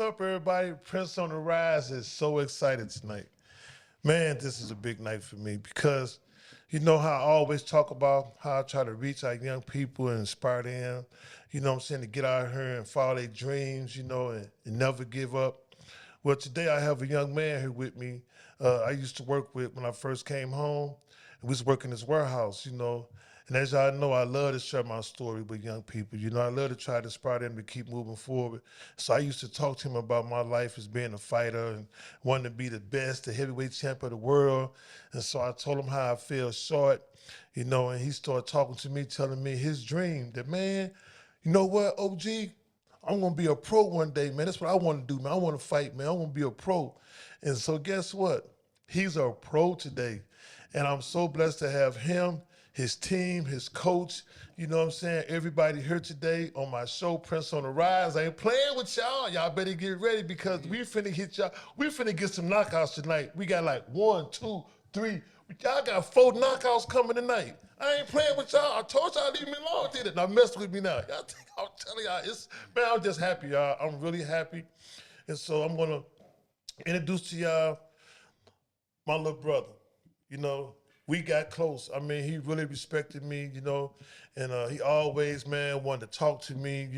up, everybody? Prince on the Rise is so excited tonight. Man, this is a big night for me because you know how I always talk about how I try to reach our young people and inspire them, you know what I'm saying, to get out here and follow their dreams, and never give up. Well, today I have a young man here with me. I used to work with when I first came home. We was working this warehouse, And as y'all know, I love to share my story with young people. I love to try to inspire them to keep moving forward. So I used to talk to him about my life as being a fighter and wanting to be the best, the heavyweight champ of the world. And so I told him how I fell short, and he started talking to me, telling me his dream that, man, you know what, OG? I'm gonna be a pro one day, man. That's what I want to do, man. I want to fight, man. I want to be a pro. And so guess what? He's a pro today. And I'm so blessed to have him, his team, his coach, you know what I'm saying? Everybody here today on my show, Prince on the Rise. I ain't playing with y'all. Y'all better get ready because we finna hit y'all. We finna get some knockouts tonight. We got like 1, 2, 3. Y'all got 4 knockouts coming tonight. I ain't playing with y'all. I told y'all leave me alone, did it? Now mess with me now. Y'all think I'm telling y'all, man, I'm just happy, y'all. I'm really happy. And so I'm gonna introduce to y'all my little brother. You know, we got close. I mean, he really respected me, and he always, man, wanted to talk to me,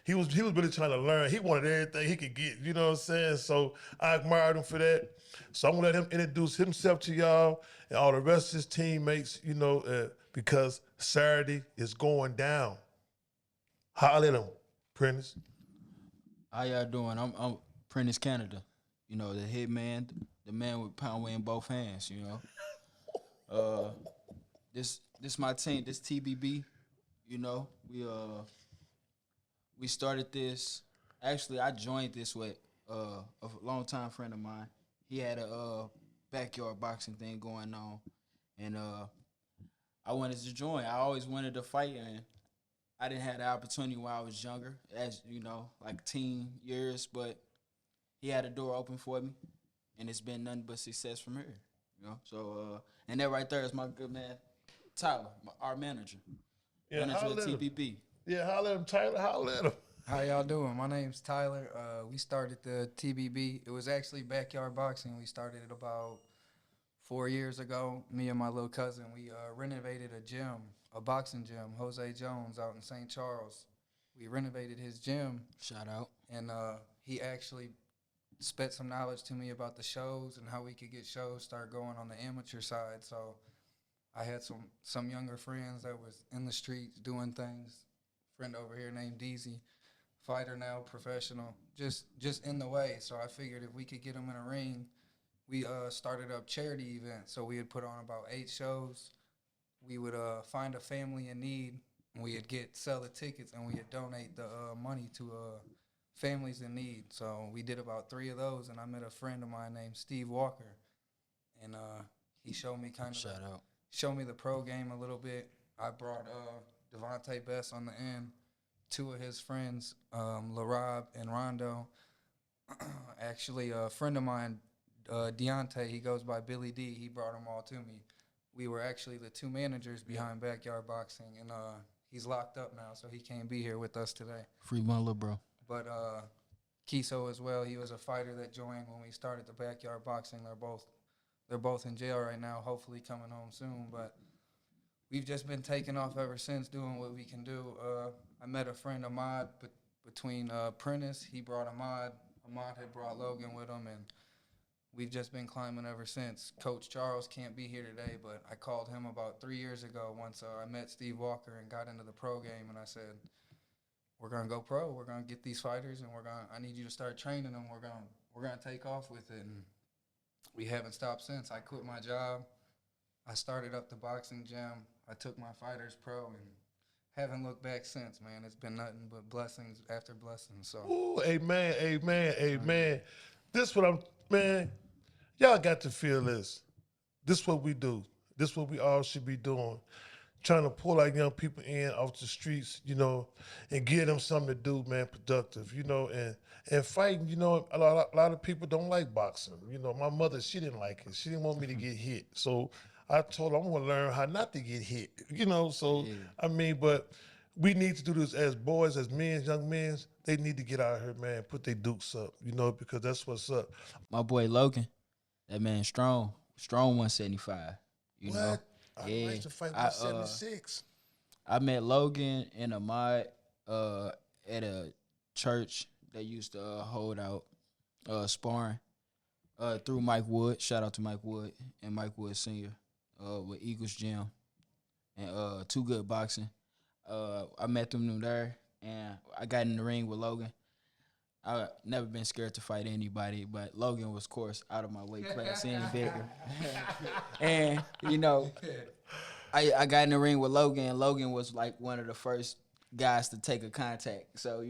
He was really trying to learn. He wanted everything he could get, you know what I'm saying? So I admired him for that. So I'm gonna let him introduce himself to y'all and all the rest of his teammates, because Saturday is going down. Holler at him, Prentice. How y'all doing? I'm Prentice Canada. The hitman, the man with pound weight in both hands. This my team. This TBB. We we started this. Actually, I joined this with a longtime friend of mine. He had a backyard boxing thing going on, and I wanted to join. I always wanted to fight, and I didn't have the opportunity when I was younger, as like teen years. But he had a door open for me, and it's been nothing but success from here. So and that right there is my good man Tyler, our manager, Yeah, manager of holler at him. TBB. Yeah, holler at him, Tyler. Holler at him. How y'all doing? My name's Tyler. We started the TBB. It was actually backyard boxing. We started it about 4 years ago. Me and my little cousin, we renovated a gym, a boxing gym, Jose Jones out in St. Charles. We renovated his gym, Shout out. and he actually spit some knowledge to me about the shows and how we could get shows start going on the amateur side. So I had some younger friends that was in the streets doing things. Friend over here named Deezy, fighter now, professional, just in the way. So I figured if we could get him in a ring, we started up charity events. So we would put on about 8 shows. We would find a family in need, and we would sell the tickets, and we would donate the money to families in need. So we did about 3 of those, and I met a friend of mine named Steve Walker, and he showed me Shout out. showed me the pro game a little bit. I brought Devontae Best on the end, 2 of his friends, LaRob and Rondo. Actually, a friend of mine, Deontay, he goes by Billy D. He brought them all to me. We were actually the 2 managers behind Backyard Boxing, and he's locked up now, so he can't be here with us today. Free my little bro. But Kiso as well, he was a fighter that joined when we started the Backyard Boxing. They're both in jail right now, hopefully coming home soon. But we've just been taking off ever since, doing what we can do. I met a friend, Ahmad, between Prentice. He brought Ahmad. Ahmad had brought Logan with him, and we've just been climbing ever since. Coach Charles can't be here today, but I called him about 3 years ago once I met Steve Walker and got into the pro game, and I said, we're going to go pro. We're going to get these fighters, and I need you to start training them. We're going to take off with it, and we haven't stopped since. I quit my job. I started up the boxing gym. I took my fighters pro, and haven't looked back since, man. It's been nothing but blessings after blessings. So, Ooh, amen, amen, amen. This man, y'all got to feel this. This what we do. This what we all should be doing. Trying to pull our young people in off the streets, and give them something to do, man, productive, and fighting, a lot of people don't like boxing. My mother, she didn't like it. She didn't want me to get hit. So I told her I'm going to learn how not to get hit, so, Yeah. I mean, but we need to do this as boys, as men, young men. They need to get out here, man, put their dukes up, because that's what's up. My boy Logan, that man strong 175. You know, What? I yeah. like to fight I, 176. I met Logan in a mod at a church that used to hold out sparring through Mike Wood. Shout out to Mike Wood and Mike Wood Sr. With Eagles Gym and Too Good Boxing. I met them there, and I got in the ring with Logan. I never been scared to fight anybody, but Logan was, of course, out of my weight class, any bigger. And, I got in the ring with Logan, and Logan was like one of the first guys to take a contact. So,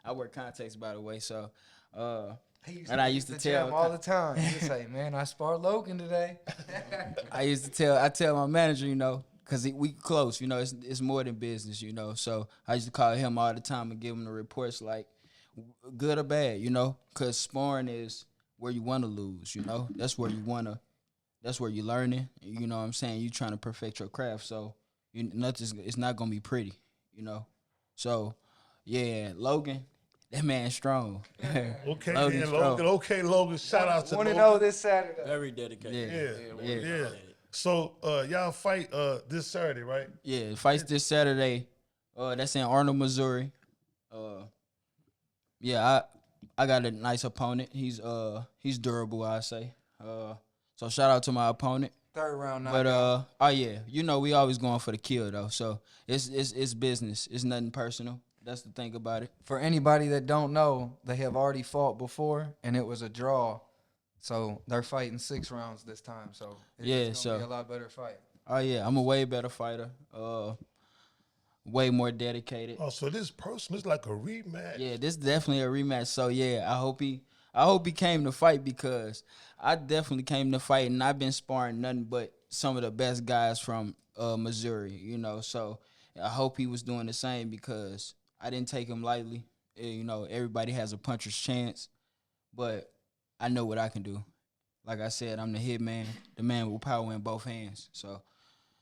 I wear contacts, by the way. So, and I used to tell him all the time. He would say, "Man, I sparred Logan today." I tell my manager, because we close, it's more than business, So I used to call him all the time and give him the reports, like good or bad, because sparring is where you want to lose, That's where you want to. That's where you're learning. You know what I'm saying? You're trying to perfect your craft, so it's not gonna be pretty, So, yeah, Logan, that man's strong. Okay, Logan man, strong. Logan. Okay, Logan. Shout out to Logan. 1-0 this Saturday. Very dedicated. Yeah. So y'all fight this Saturday, right? Yeah, fights this Saturday. That's in Arnold, Missouri. Yeah, I got a nice opponent. He's durable, I say. So shout out to my opponent. Third round But knockout. we always going for the kill though. So it's business. It's nothing personal. That's the thing about it. For anybody that don't know, they have already fought before, and it was a draw. So they're fighting 6 rounds this time. So it's gonna be a lot better fight. Oh yeah, I'm a way better fighter. Way more dedicated. Oh, so this person is like a rematch. Yeah, this is definitely a rematch. So yeah, I hope he came to fight, because I definitely came to fight, and I've been sparring nothing but some of the best guys from Missouri, So I hope he was doing the same, because I didn't take him lightly. Everybody has a puncher's chance, but I know what I can do. Like I said, I'm the hit man, the man with power in both hands. So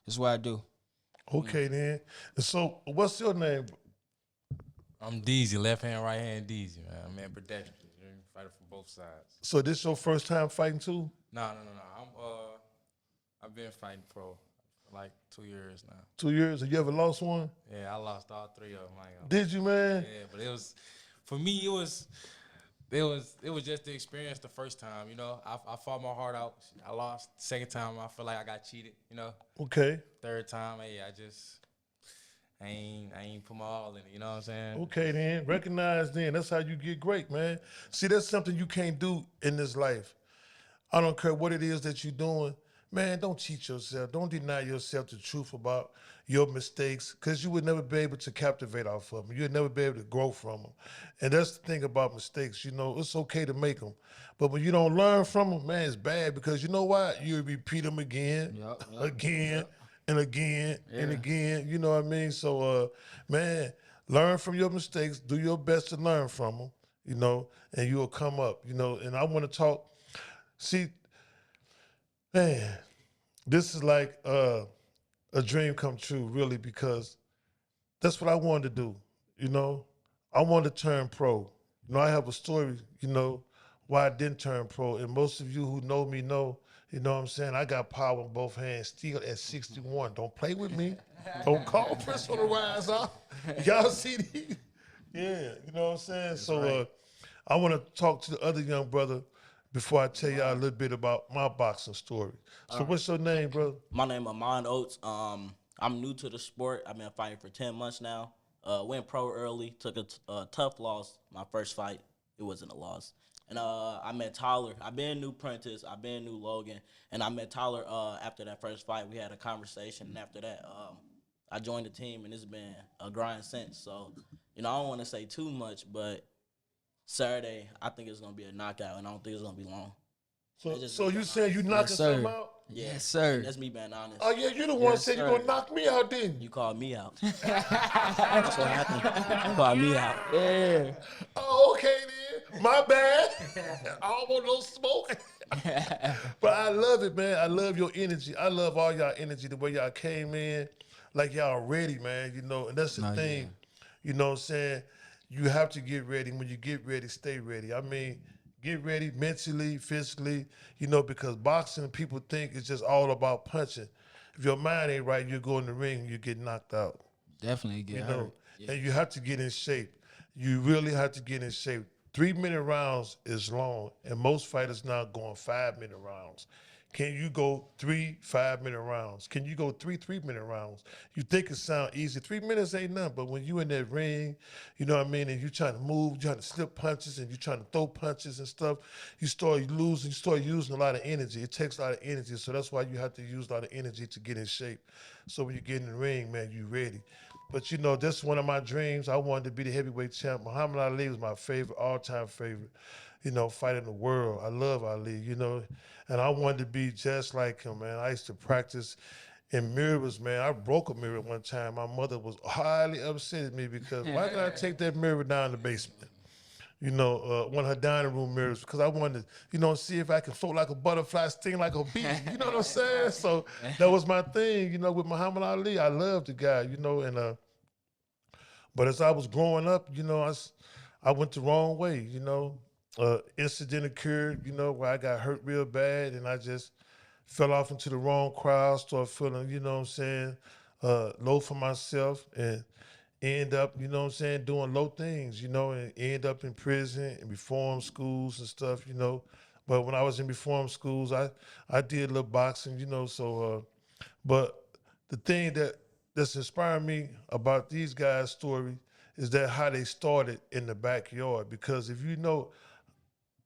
that's what I do. Okay, then. And so, what's your name? I'm Deezy, left hand, right hand Deezy, man. I'm in protection. Fighting from both sides. So this your first time fighting too? No. I've been fighting pro for like 2 years now. 2 years? Have you ever lost one? Yeah, I lost all 3 of them. Did you, man? Yeah, but it was, for me, it was just the experience the first time, I fought my heart out. I lost. Second time, I feel like I got cheated, Okay. Third time, I ain't put my all in it, you know what I'm saying? Okay, then. Recognize then. That's how you get great, man. See, that's something you can't do in this life. I don't care what it is that you're doing. Man, don't cheat yourself. Don't deny yourself the truth about your mistakes, because you would never be able to captivate off of them. You'd never be able to grow from them. And that's the thing about mistakes. It's okay to make them. But when you don't learn from them, man, it's bad, because you know what? You repeat them again, again, and again, and again. You know what I mean? So, man, learn from your mistakes. Do your best to learn from them, and you'll come up, And I want to talk. See, man, this is like a dream come true, really, because that's what I wanted to do, I wanted to turn pro. I have a story, why I didn't turn pro. And most of you who know me know, you know what I'm saying? I got power in both hands still at 61. Don't play with me. Don't call Prince on the rise, huh? Y'all see these? Yeah, you know what I'm saying? That's so right. I want to talk to the other young brother before I tell y'all a little bit about my boxing story. So what's your name, brother? My name is Amon Oates. I'm new to the sport. I've been fighting for 10 months now. Went pro early, took a tough loss. My first fight, it wasn't a loss. And I met Tyler. I've been new Prentice. I've been new Logan. And I met Tyler after that first fight. We had a conversation. And after that, I joined the team, and it's been a grind since. So, I don't want to say too much, but Saturday, I think it's going to be a knockout, and I don't think it's going to be long. So you saying you knocking something out? Yeah. Yes, sir. That's me being honest. Oh, yeah, you the one said you're going to knock me out, didn't you? You called me out. That's what happened. You called me out. Yeah. Oh, okay, then. My bad. I don't want no smoke. But I love it, man. I love your energy. I love all y'all energy, the way y'all came in. like y'all ready, man. You know, and that's the Nah, thing. yeah. You know what I'm saying? You have to get ready. When you get ready, stay ready. I mean, get ready mentally, physically, you know, because boxing, people think it's just all about punching. If your mind ain't right, you go in the ring, you get knocked out. Definitely get You hurt. know, Yeah. and you have to get in shape. You really have to get in shape. 3 minute rounds is long, and most fighters now going 5 minute rounds. Can you go 3 5 minute rounds? Can you go 3 3 minute rounds? You think it sound easy. 3 minutes ain't nothing, but when you in that ring, you know what I mean, and you trying to move, you trying to slip punches, and you trying to throw punches and stuff, you start losing, you start using a lot of energy. It takes a lot of energy, so that's why you have to use a lot of energy to get in shape. So when you get in the ring, man, you ready. But you know, that's one of my dreams. I wanted to be the heavyweight champ. Muhammad Ali was my favorite, all-time favorite, you know, fighter in the world. I love Ali, you know, and I wanted to be just like him, man. I used to practice in mirrors, man. I broke a mirror one time. My mother was highly upset at me because why did I take that mirror down the basement? You know, one of her dining room mirrors because I wanted to, you know, see if I could float like a butterfly, sting like a bee. You know what I'm saying? So that was my thing, you know, with Muhammad Ali. I loved the guy, you know, and but as I was growing up, you know, I went the wrong way, you know. Incident occurred, you know, where I got hurt real bad and I just fell off into the wrong crowd, started feeling, you know what I'm saying, low for myself and end up, you know what I'm saying, doing low things, you know, and end up in prison and reform schools and stuff, you know. But when I was in reform schools, I did a little boxing, you know, so but the thing that's inspiring me about these guys' story is that how they started in the backyard. Because if you know,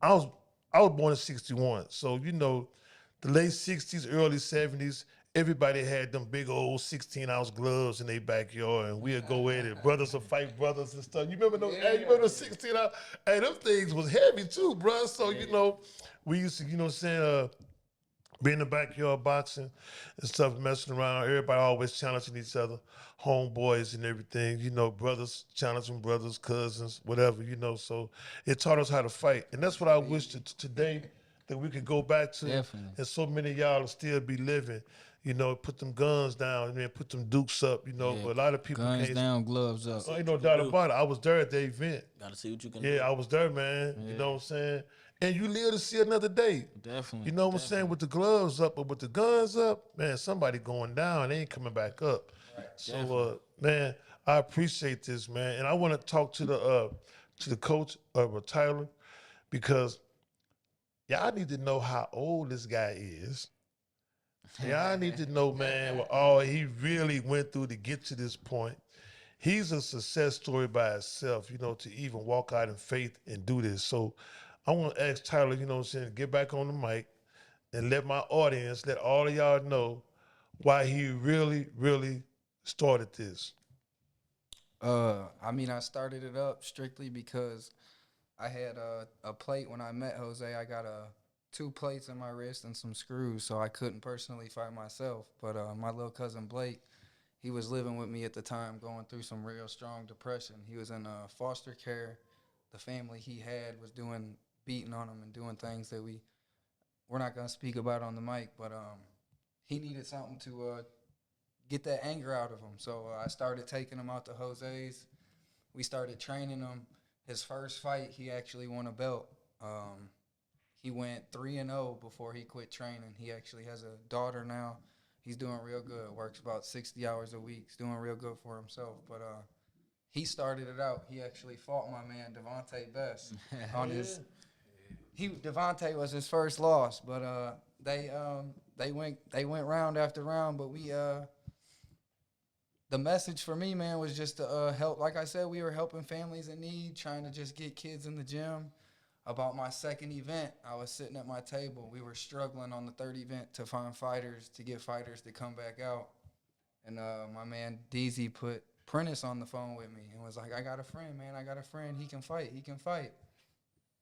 I was I was born in '61, so you know, the late '60s, early '70s, everybody had them big old 16-ounce gloves in their backyard, and we'd go at it. Brothers would fight brothers and stuff. You remember those? Hey, you remember the 16-ounce? Hey, them things was heavy too, bro. So you know, we used to, you know, what I'm saying. Be in the backyard boxing and stuff, messing around. Everybody always challenging each other, homeboys and everything. You know, brothers challenging brothers, cousins, whatever. You know, so it taught us how to fight, and that's what I wish that today that we could go back to, Definitely. and so many of y'all will still be living. You know, put them guns down and then put them dukes up. You know, Yeah. but a lot of people Guns can't. down, gloves up. Ain't no doubt about it. I was there at the event. Gotta see what you can do. Yeah, I was there, man. You know what I'm saying? And you live to see another day. Definitely. You know what I'm saying? With the gloves up, but with the guns up, man, somebody going down. They ain't coming back up. So, man, I appreciate this, man. And I want to talk to the coach Tyler because y'all need to know how old this guy is. Y'all need to know, man, what all he really went through to get to this point. He's a success story by itself, you know, to even walk out in faith and do this. So I want to ask Tyler, you know what I'm saying, get back on the mic and let my audience, let all of y'all know why he really, really started this. I mean, I started it up strictly because I had a plate when I met Jose. I got 2 plates in my wrist and some screws, so I couldn't personally fight myself. But my little cousin Blake, he was living with me at the time, going through some real strong depression. He was in foster care. The family he had was beating on him and doing things that we're not gonna speak about on the mic. But he needed something to get that anger out of him. So I started taking him out to Jose's. We started training him. His first fight, he actually won a belt. He went 3-0 before he quit training. He actually has a daughter now. He's doing real good. Works about 60 hours a week. He's doing real good for himself. But he started it out. He actually fought my man Devontae Best on his. Devontae was his first loss, but they went round after round. But the message for me, man, was just to help. Like I said, we were helping families in need, trying to just get kids in the gym. About my second event, I was sitting at my table. We were struggling on the third event to find fighters, to get fighters to come back out. And my man DZ put Prentice on the phone with me and was like, I got a friend, man. I got a friend. He can fight. He can fight.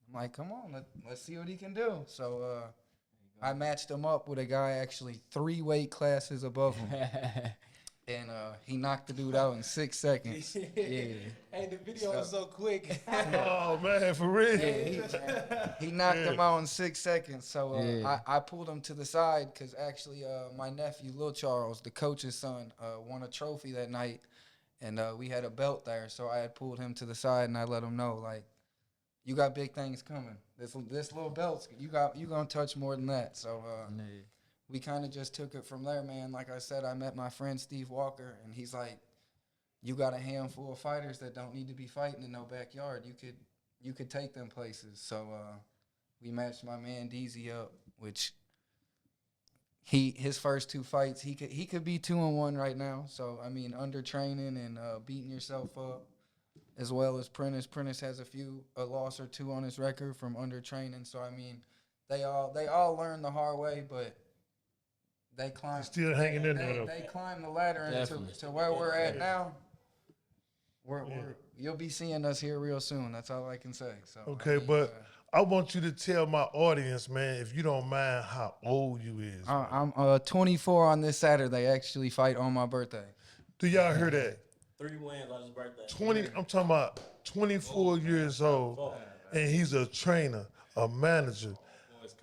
I'm like, come on, let's see what he can do. So I matched him up with a guy actually 3 weight classes above him. and he knocked the dude out in 6 seconds. Yeah. Hey, the video was so quick. Oh man, for real. He knocked him out in 6 seconds. So Yeah. I pulled him to the side because actually my nephew, Lil Charles, the coach's son, won a trophy that night. And we had a belt there. So I had pulled him to the side and I let him know, like, you got big things coming. This little belt, you gonna touch more than that. So we kind of just took it from there, man. Like I said, I met my friend Steve Walker, and he's like, you got a handful of fighters that don't need to be fighting in no backyard. You could take them places. So we matched my man DZ up, which his first 2 fights, he could be 2-1 right now. So I mean, under training and beating yourself up, as well as Prentice. Prentice has a loss or 2 on his record from under training. So I mean, they all learned the hard way, but they climbed. Still hanging in there, though. They climbed the ladder and to where we're at now. You'll be seeing us here real soon. That's all I can say. So Okay, I mean, but I want you to tell my audience, man, if you don't mind, how old you is. I'm 24 on this Saturday. Actually, fight on my birthday. Do y'all hear that? 3 wins on his birthday. 20. I'm talking about 24 years old, and he's a trainer, a manager.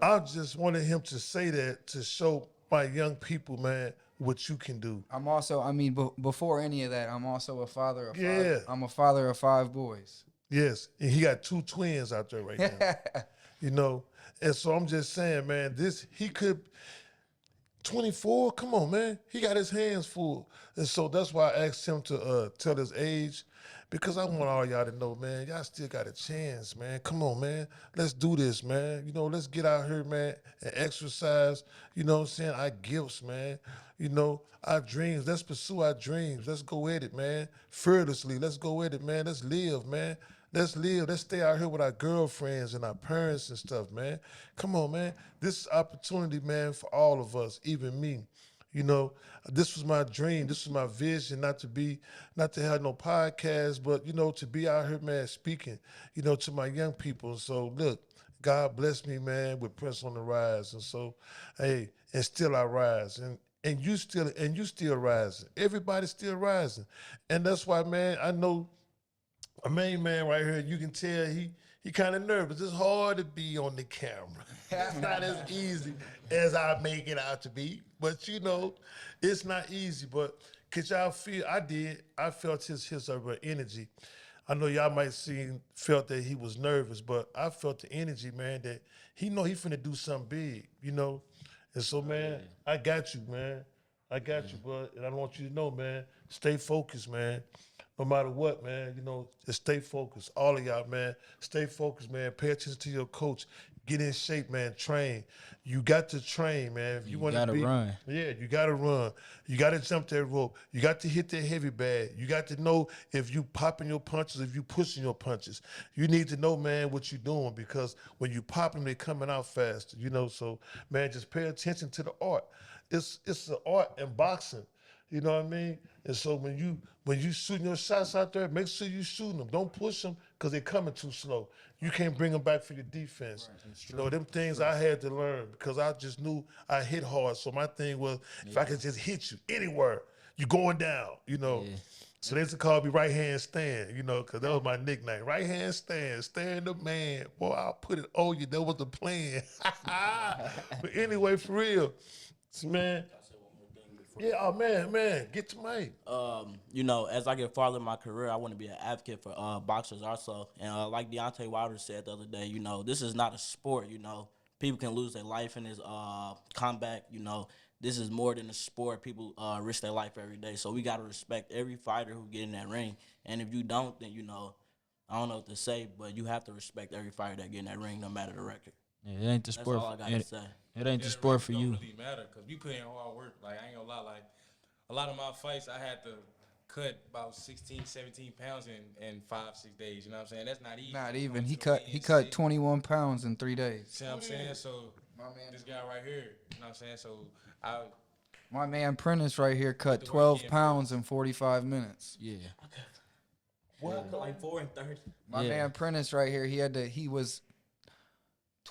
I just wanted him to say that to show my young people, man, what you can do. I'm also, I mean, before any of that, I'm also a father of 5. Yeah. I'm a father of 5 boys. Yes, and he got 2 twins out there right now. You know, and so I'm just saying, man, he could 24. Come on, man, he got his hands full, and so that's why I asked him to tell his age, because I want all y'all to know, man, y'all still got a chance, man. Come on, man, let's do this, man. You know, let's get out here, man, and exercise. You know what I'm saying? Our gifts, man. You know, our dreams. Let's pursue our dreams. Let's go at it, man. Fearlessly. Let's go at it, man. Let's live, man. Let's live. Let's stay out here with our girlfriends and our parents and stuff, man. Come on, man. This is opportunity, man, for all of us, even me. You know, this was my dream. This was my vision, not to have no podcast, but, you know, to be out here, man, speaking, you know, to my young people. So, look, God bless me, man, with Prince on the rise. And so, hey, and still I rise. And you still rising. Everybody's still rising. And that's why, man, I know a main man right here, you can tell he kind of nervous. It's hard to be on the camera. It's not as easy as I make it out to be. But, you know, it's not easy. But could y'all feel, I felt his energy. I know y'all might felt that he was nervous, but I felt the energy, man, that he finna do something big, you know. And so, man, I got you, man. I got you, bud. And I want you to know, man, stay focused, man. No matter what, man, you know, just stay focused. All of y'all, man, stay focused, man. Pay attention to your coach. Get in shape, man. Train. You got to train, man. If you want to run. Yeah, you got to run. You got to jump that rope. You got to hit that heavy bag. You got to know if you popping your punches, if you pushing your punches. You need to know, man, what you're doing, because when you pop them, they coming out faster, you know. So, man, just pay attention to the art. It's an art in boxing. You know what I mean? And so when you shooting your shots out there, make sure you shooting them. Don't push them because they're coming too slow. You can't bring them back for your defense. Right, you know, them things I had to learn because I just knew I hit hard. So my thing was, if I could just hit you anywhere, you going down, you know. Yeah. So they used to call me right hand stand, you know, because that was my nickname. Right hand stand, stand the man. Boy, I'll put it on you. That was the plan. But anyway, for real, man. Yeah, oh man, get to me. You know, as I get farther in my career, I want to be an advocate for boxers also. And like Deontay Wilder said the other day, you know, this is not a sport. You know, people can lose their life in this combat. You know, this is more than a sport. People risk their life every day, so we gotta respect every fighter who get in that ring. And if you don't, then, you know, I don't know what to say, but you have to respect every fighter that get in that ring, no matter the record. Yeah, it ain't the sport. That's all I gotta say. It ain't the sport for you. It don't really matter because we put in hard work. Like, I ain't gonna lie. Like, a lot of my fights, I had to cut about 16, 17 pounds in 5-6 days. You know what I'm saying? That's not easy. Not even. He cut 21 pounds in 3 days. See what I'm saying? So, this guy right here, you know what I'm saying? So, my man Prentice right here cut 12 pounds in 45 minutes. Yeah. What? Like 4 and 30. My man Prentice right here, he was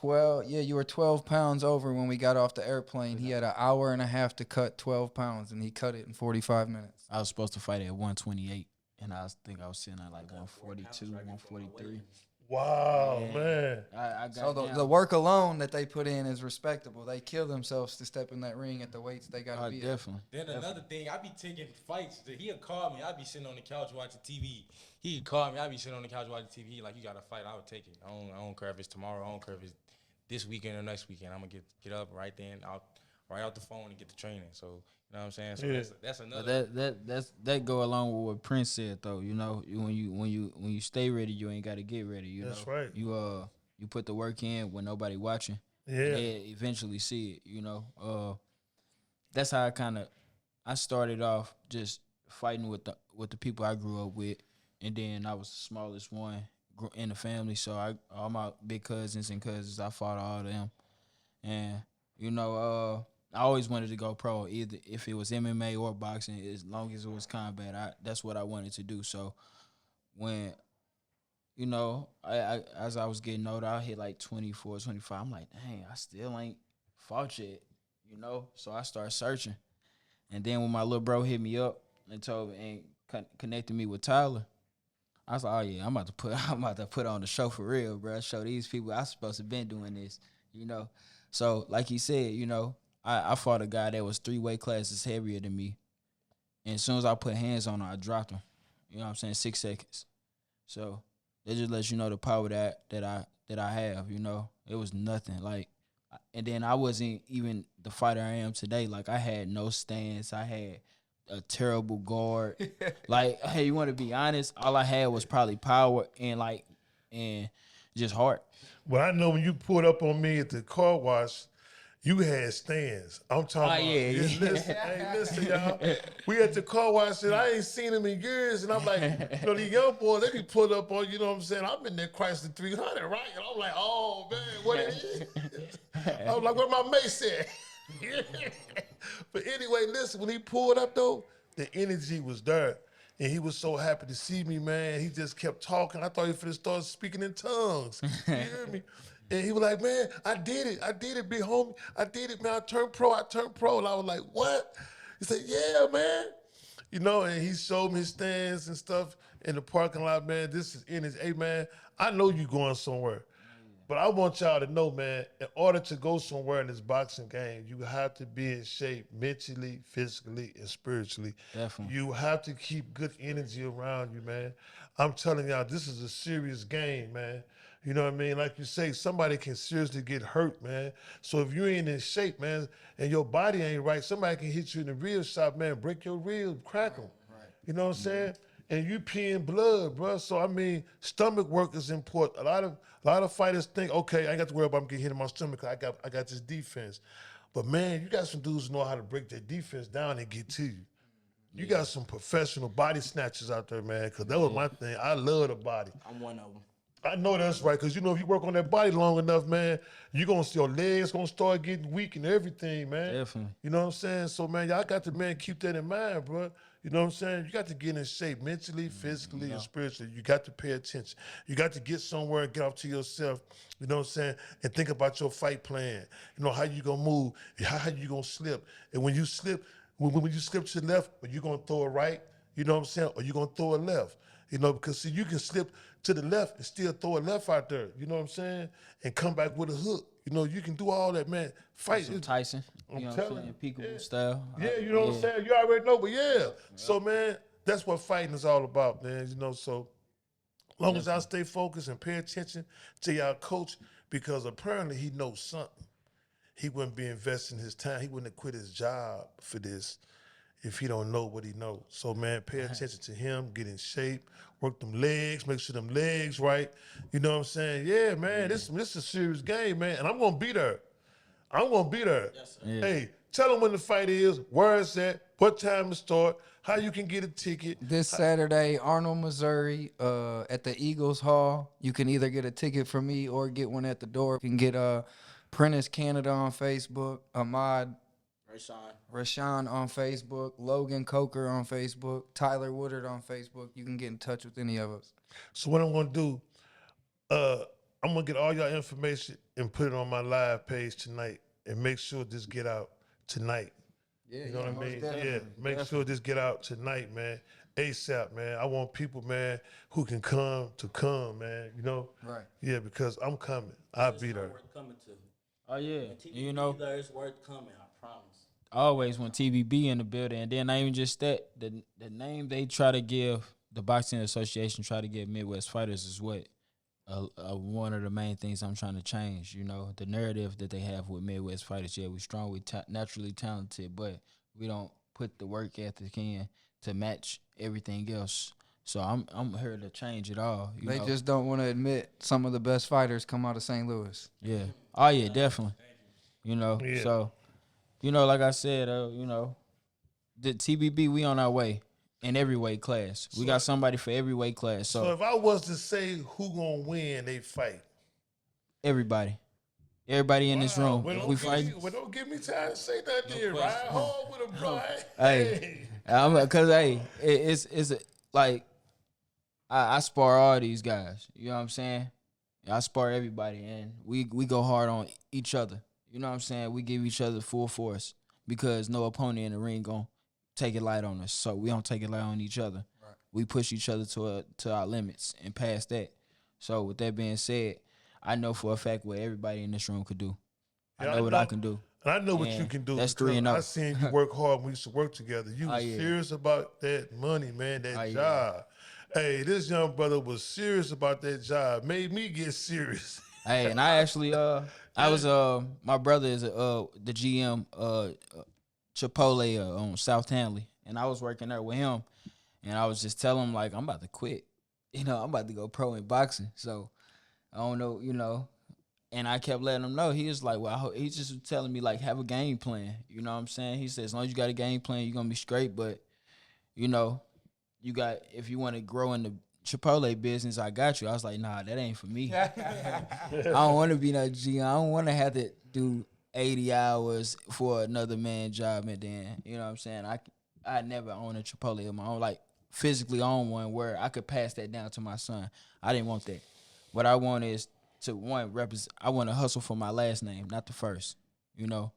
12. Yeah, you were 12 pounds over when we got off the airplane. He had an hour and a half to cut 12 pounds, and he cut it in 45 minutes. I was supposed to fight at 128, and think I was sitting at like 142, 143. Wow, Yeah. man. I got So down. the work alone that they put in is respectable. They kill themselves to step in that ring at the weights they got to be at. Definitely. Then another thing, I be taking fights. He'll call me. I be sitting on the couch watching TV. He'd call me. I be sitting on the couch watching TV. Like, you got to fight. I would take it. I don't care if it's tomorrow. I don't care if it's this weekend or next weekend. I'm gonna get up right then, right out the phone and get the training. So you know what I'm saying. So Yeah. that's another. That go along with what Prince said though. You know, when you stay ready, you ain't got to get ready. You That's know, right. You put the work in when nobody watching. Yeah. And they eventually see it. You know, that's how I started off just fighting with the people I grew up with, and then I was the smallest one in the family. So all my big cousins and cousins, I fought all of them, and you know, I always wanted to go pro, either if it was MMA or boxing, as long as it was combat. That's what I wanted to do. So when, you know, I as I was getting older, I hit like 24, 25. I'm like, dang, I still ain't fought yet, you know? So I started searching. And then when my little bro hit me up and told me and connected me with Tyler, I was like, oh yeah, I'm about to put on the show for real, bro. Show these people I supposed to been doing this, you know? So like he said, you know, I fought a guy that was 3 weight classes heavier than me. And as soon as I put hands on him, I dropped him. You know what I'm saying? 6 seconds. So that just lets you know the power that I have, you know. It was nothing. Like, and then I wasn't even the fighter I am today. Like, I had no stance. I had a terrible guard. Like, hey, you want to be honest? All I had was probably power and just heart. Well, I know when you pulled up on me at the car wash, you had stands. I'm talking about. Yeah. Listen, y'all. We at the car wash and I ain't seen them in years, and I'm like, you know, these young boys, they be put up on. You know what I'm saying? I'm in that Chrysler 300, right? And I'm like, oh man, what it is? I was like, where my mace at? But anyway, listen, when he pulled up though, the energy was there. And he was so happy to see me, man. He just kept talking. I thought he was finna start speaking in tongues. You hear me? And he was like, man, I did it, big homie. I did it, man. I turned pro. And I was like, what? He said, yeah, man. You know, and he showed me his stands and stuff in the parking lot, man. This is energy. Hey, man, I know you going somewhere. But I want y'all to know, man, in order to go somewhere in this boxing game, you have to be in shape mentally, physically, and spiritually. Definitely. You have to keep good energy around you, man. I'm telling y'all, this is a serious game, man. You know what I mean? Like you say, somebody can seriously get hurt, man. So if you ain't in shape, man, and your body ain't right, somebody can hit you in the rib shot, man, break your ribs, crack them. Right. You know what I'm saying? And you peeing blood, bro. So I mean, stomach work is important. A lot of fighters think, okay, I ain't got to worry about getting hit in my stomach. I got this defense. But man, you got some dudes who know how to break their defense down and get to you. You got some professional body snatchers out there, man. Cause that was my thing. I love the body. I'm one of them. I know that's right, because you know if you work on that body long enough, man, your legs gonna start getting weak and everything, man. Definitely. You know what I'm saying? So man, y'all got to keep that in mind, bro. You know what I'm saying? You got to get in shape mentally, physically, and spiritually. You got to pay attention. You got to get somewhere and get off to yourself, you know what I'm saying? And think about your fight plan. You know, how you gonna move, how you gonna slip. And when you slip, when you slip to the left, are you gonna throw a right? You know what I'm saying? Or you gonna throw a left? You know, because see, you can slip to the left and still throw a left out there, you know what I'm saying? And come back with a hook. You know, you can do all that, man. Fight. Some Tyson, I'm you know what telling I'm saying? you, Peekaboo yeah. style. Yeah, you know what I'm saying? You already know, but yeah. So, man, that's what fighting is all about, man. You know, so long as I stay focused and pay attention to y'all coach, because apparently he knows something. He wouldn't be investing his time. He wouldn't have quit his job for this if he don't know what he knows. So, man, pay attention to him, get in shape, work them legs, make sure them legs right. You know what I'm saying? Yeah, man, this is a serious game, man, and I'm going to be there. I'm going to be there. Yes, sir. Yeah. Hey, tell them when the fight is, where it's at, what time to start, how you can get a ticket. This Saturday, Arnold, Missouri, at the Eagles Hall. You can either get a ticket from me or get one at the door. You can get Prentice Canada on Facebook, Ahmad Rashawn on Facebook, Logan Coker on Facebook, Tyler Woodard on Facebook. You can get in touch with any of us. So what I'm going to do, I'm gonna get all y'all information and put it on my live page tonight, and make sure this get out tonight. Yeah, You know what I most mean? definitely. Yeah, make sure this get out tonight, man. ASAP, man. I want people, man, who can come to come, man. You know? Right. Yeah, because I'm coming. I'll It's be so there. worth coming to. Oh yeah, And and TBB, you know, there, it's worth coming. I promise. always when TBB in the building, and then not even just that, the name they try to give the boxing association try to give Midwest fighters is what one of the main things I'm trying to change. You know, the narrative that they have with Midwest fighters. Yeah, we strong, we naturally talented, but we don't put the work ethic in to match everything else. So I'm here to change it all. You They know? just don't want to admit some of the best fighters come out of St. Louis. Yeah. Oh yeah, definitely. You know. Yeah. So, you know, like I said, you know, the TBB, we on our way in every weight class. We got somebody for every weight class. So So if I was to say who gonna win they fight, everybody in this wow, room, well, if don't we give fight. me, well, don't give me time to say that there. Ride question. hard with a bro. Hey, cause hey, it's like I spar all these guys. You know what I'm saying? I spar everybody, and we go hard on each other. You know what I'm saying? We give each other full force because no opponent in the ring gonna take it light on us. So we don't take it light on each other. Right. We push each other to our limits and past that. So with that being said, I know for a fact what everybody in this room could do. Yeah, I know what I can do. And I know what you And can do. that's because 3-0. I seen you work hard when we used to work together. You Oh, was yeah. serious about that money, man, that Oh, yeah. job. Hey, this young brother was serious about that job. Made me get serious. Hey, and I actually I was my brother is the GM Chipotle on South Hanley, and I was working there with him, and I was just telling him like I'm about to quit. You know, I'm about to go pro in boxing. So I don't know, you know. And I kept letting him know. He was like, well, he just was telling me like have a game plan. You know what I'm saying? He said as long as you got a game plan, you're gonna be straight. But you know, you got if you want to grow in the Chipotle business, I got you. I was like, nah, that ain't for me. I don't want to be no GM. I don't want to have to do 80 hours for another man's job, and then you know what I'm saying. I never own a Chipotle of my own, like physically own one where I could pass that down to my son. I didn't want that. What I want is to represent. I want to hustle for my last name, not the first. You know.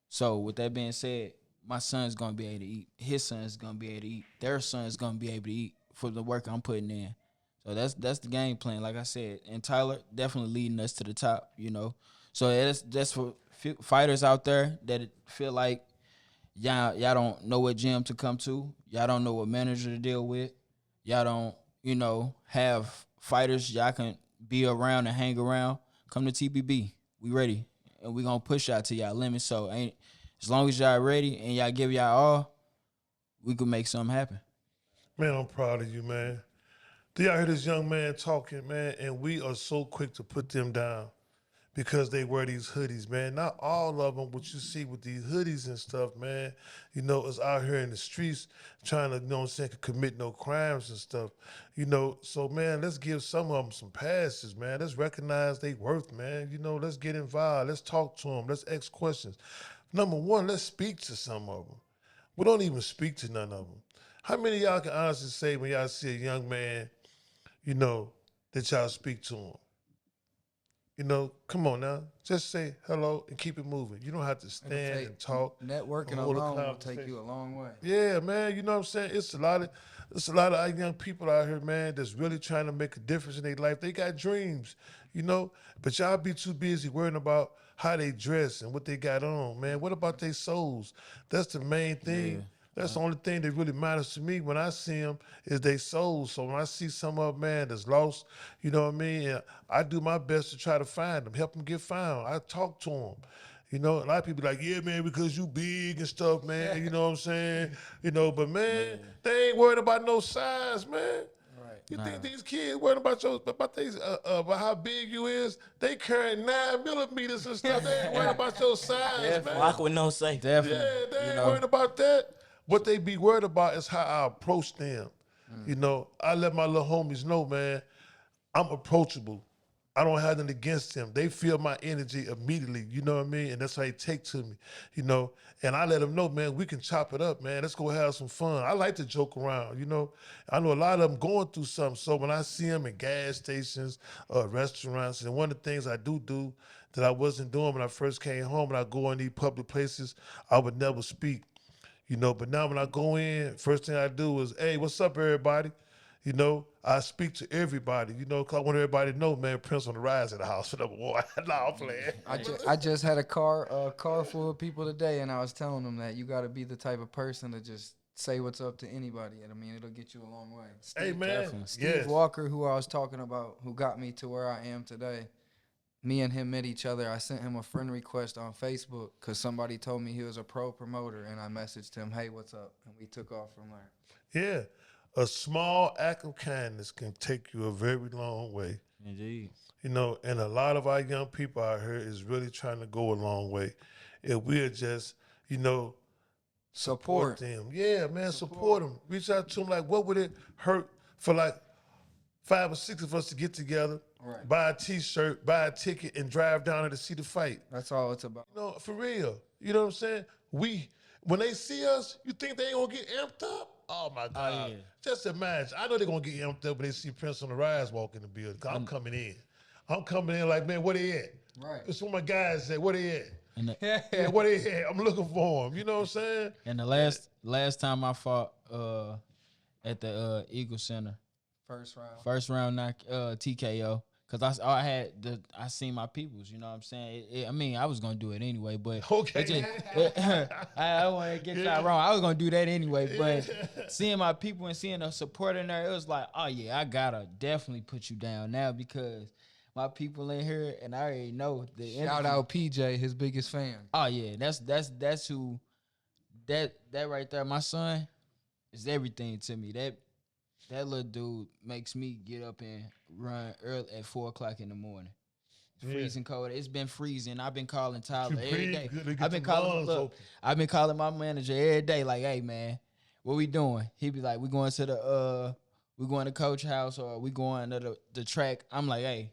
So with that being said, my son's gonna be able to eat. His son's gonna be able to eat. Their son's gonna be able to eat for the work I'm putting in. So that's the game plan, like I said. And Tyler definitely leading us to the top. You know. So that's for fighters out there that feel like y'all don't know what gym to come to. Y'all don't know what manager to deal with. Y'all don't, you know, have fighters y'all can be around and hang around. Come to TBB. We ready. And we gonna push y'all to y'all limits. So as long as y'all ready and y'all give y'all all, we can make something happen. Man, I'm proud of you, man. Do y'all hear this young man talking, man? And we are so quick to put them down because they wear these hoodies, man. Not all of them, what you see with these hoodies and stuff, man, you know, is out here in the streets trying to, you know what I'm saying, commit no crimes and stuff, you know. So, man, let's give some of them some passes, man. Let's recognize they worth, man. You know, let's get involved. Let's talk to them. Let's ask questions. Number one, let's speak to some of them. We don't even speak to none of them. How many of y'all can honestly say when y'all see a young man, you know, that y'all speak to him? You know, come on now. Just say hello and keep it moving. You don't have to stand and talk. Networking hold a alone will conversation. take you a long way. Yeah, man. You know what I'm saying? It's a lot of our young people out here, man, that's really trying to make a difference in their life. They got dreams, you know, but y'all be too busy worrying about how they dress and what they got on, man. What about their souls? That's the main thing. Yeah. That's the only thing that really matters to me when I see them is their souls. So when I see some of them, man, that's lost, you know what I mean? Yeah, I do my best to try to find them, help them get found. I talk to them. You know, a lot of people like, yeah, man, because you big and stuff, man. You know what I'm saying? You know, but man, they ain't worried about no size, man. Right. You think these kids worried about about how big you is? They carrying 9 millimeters and stuff. They ain't worried about your size, man. Lock with no safe. Definitely. Yeah, they you ain't know. worried about that. What they be worried about is how I approach them. You know, I let my little homies know, man, I'm approachable. I don't have nothing against them. They feel my energy immediately, you know what I mean? And that's how they take to me, you know? And I let them know, man, we can chop it up, man. Let's go have some fun. I like to joke around, you know? I know a lot of them going through something. So when I see them in gas stations, restaurants, and one of the things I do that I wasn't doing when I first came home, when I go in these public places, I would never speak, you know? But now when I go in, first thing I do is, hey, what's up, everybody? You know, I speak to everybody, you know, 'cause I want everybody to know, man, Prince on the rise at the house for number one. Nah, I'm playing. I just had a car full of people today, and I was telling them that you got to be the type of person to just say what's up to anybody. And I mean, it'll get you a long way. Hey, man. Steve Walker, who I was talking about, who got me to where I am today, me and him met each other. I sent him a friend request on Facebook because somebody told me he was a pro promoter, and I messaged him, hey, what's up? And we took off from there. Yeah. A small act of kindness can take you a very long way. Indeed. You know, and a lot of our young people out here is really trying to go a long way. If we're just, you know, support them. Yeah, man, support them. Reach out to them like, what would it hurt for like 5 or 6 of us to get together, buy a T-shirt, buy a ticket, and drive down there to see the fight? That's all it's about. You know, for real. You know what I'm saying? When they see us, you think they ain't gonna get amped up? Oh my God. yeah. Just imagine. I know they're gonna get amped up when they see Prince on the Rise walk in the building. 'Cause I'm coming in. I'm coming in like, man, where they at? Right. It's what my guys say, where they at? And the, Yeah, where they at? I'm looking for them. You know what I'm saying? and the last time I fought at the Eagle Center, first round knock TKO. Cause I seen my peoples, you know what I'm saying. I mean, I was gonna do it anyway, but Okay. I don't want to get y'all wrong. I was gonna do that anyway, but seeing my people and seeing the support in there, it was like, oh yeah, I gotta definitely put you down now because my people in here, and I already know the Shout out PJ, his biggest fan. Oh yeah, that's who that right there. My son is everything to me. That little dude makes me get up and run early at 4:00 in the morning. It's freezing cold. It's been freezing. I've been calling Tyler every day. I've been calling my manager every day. Like, hey man, what we doing? He be like, we going to coach house or we going to the track. I'm like, hey,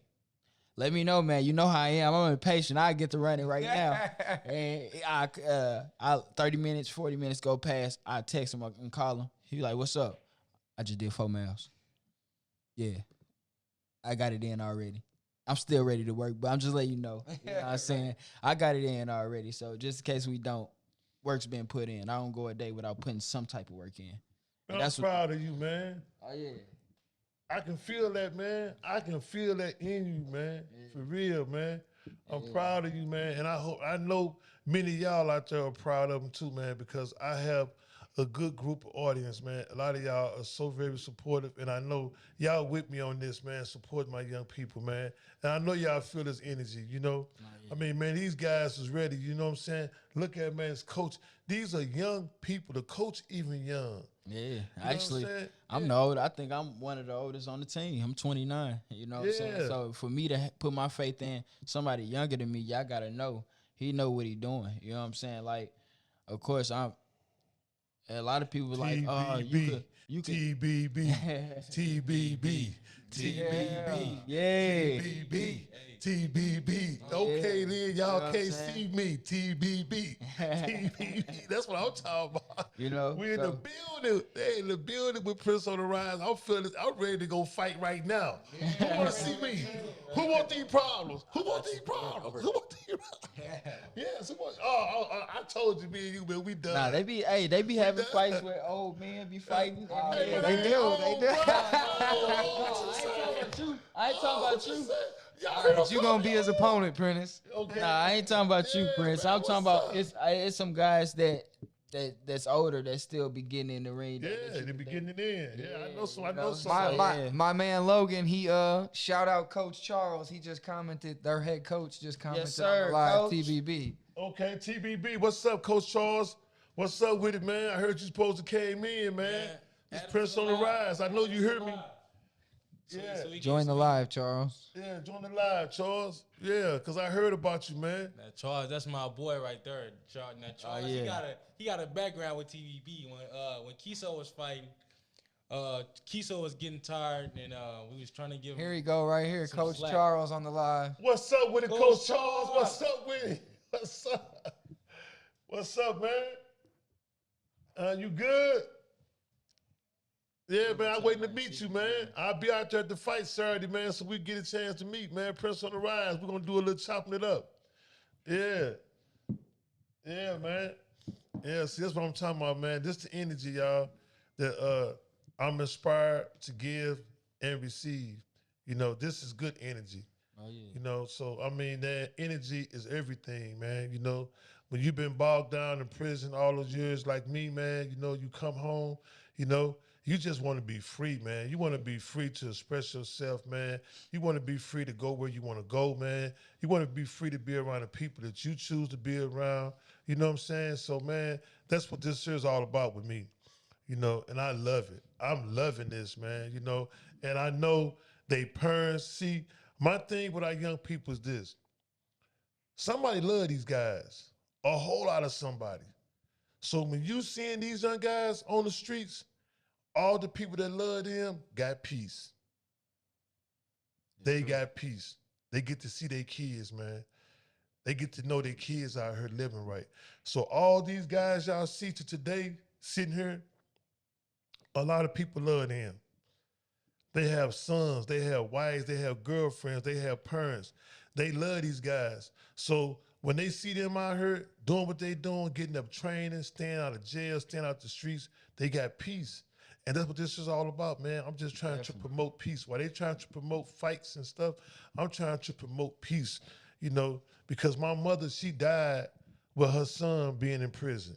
let me know, man. You know how I am. I'm impatient. I get to running right now. And I 30 minutes, 40 minutes go past. I text him and call him. He like, what's up? I just did 4 miles. Yeah. I got it in already. I'm still ready to work, but I'm just letting you know. You know what I'm saying? I got it in already. So just in case we don't, work's been put in. I don't go a day without putting some type of work in. I'm proud of you, man. Oh, yeah. I can feel that, man. I can feel that in you, man. For real, man. I'm proud of you, man. And I know many of y'all out there are proud of them too, man, because I have a good group of audience, man. A lot of y'all are so very supportive, and I know y'all with me on this, man, support my young people, man. And I know y'all feel this energy, you know? I mean, man, these guys is ready, you know what I'm saying? Look at, man, this coach. These are young people. The coach even young. Yeah, actually, I'm the old. I think I'm one of the oldest on the team. I'm 29. You know what I'm saying? So for me to put my faith in somebody younger than me, y'all gotta know he know what he doing. You know what I'm saying? Like, of course, a lot of people like, oh, you could TBB, TBB, TBB, yeah, TBB, TBB. Okay, then y'all can't see me. TBB, TBB. That's what I'm talking about. You know, we in the building. They in the building with Prince on the Rise. I'm feeling. I'm ready to go fight right now. Who want to see me? Who want these problems? Who want these problems? Who want these problems? Yes. I told you, me and you, man, we done. Nah, they be having fights where old men be fighting. Hey, They do. I ain't talking about you. But you gonna be his opponent, Prentice. Okay. Nah, I ain't talking about you, Prince. I'm talking about it's some guys that's older that still be getting in the ring. Yeah, they be getting it in. Yeah, I know some. I know some. My man Logan, he shout out Coach Charles. He just commented. Their head coach just commented sir, on the live Coach. TBB. Okay, TBB. What's up, Coach Charles? What's up with it, man? I heard you supposed to came in, man. It's Prince on the Rise. I know you heard me. Yeah. Join the live, Charles. Yeah, join the live, Charles. Yeah, because I heard about you, man. Now, Charles, that's my boy right there. Charles, yeah. he got a background with TBB. When Kiso was fighting, Kiso was getting tired, and we was trying to give Here him you go, right here, some Coach slack. Charles on the live. What's up with it, Coach Coach Charles? What's Charles. up with it? What's up? What's up, man? You good? Yeah, man, I'm waiting to meet you, man. I'll be out there at the fight Saturday, man, so we get a chance to meet, man. Prince on the Rise. We're going to do a little chopping it up. Yeah. Yeah, man. Yeah, see, that's what I'm talking about, man. This the energy, y'all, that I'm inspired to give and receive. You know, this is good energy. Oh yeah. You know, so I mean that energy is everything, man. You know, when you've been bogged down in prison all those years like me, man, you know, you come home, you know, you just want to be free, man. You want to be free to express yourself, man. You want to be free to go where you want to go, man. You want to be free to be around the people that you choose to be around. You know what I'm saying? So, man, that's what this is all about with me. You know, and I love it. I'm loving this, man, you know, and I know they parents see. My thing with our young people is this. Somebody love these guys. A whole lot of somebody. So when you seeing these young guys on the streets, all the people that love them got peace. They got peace. They get to see their kids, man. They get to know their kids out here living right. So all these guys y'all see to today sitting here, a lot of people love them. They have sons, they have wives, they have girlfriends, they have parents. They love these guys. So when they see them out here doing what they doing, getting up training, staying out of jail, staying out the streets, they got peace. And that's what this is all about, man. I'm just trying to promote peace. While they trying to promote fights and stuff, I'm trying to promote peace, you know, because my mother, she died with her son being in prison.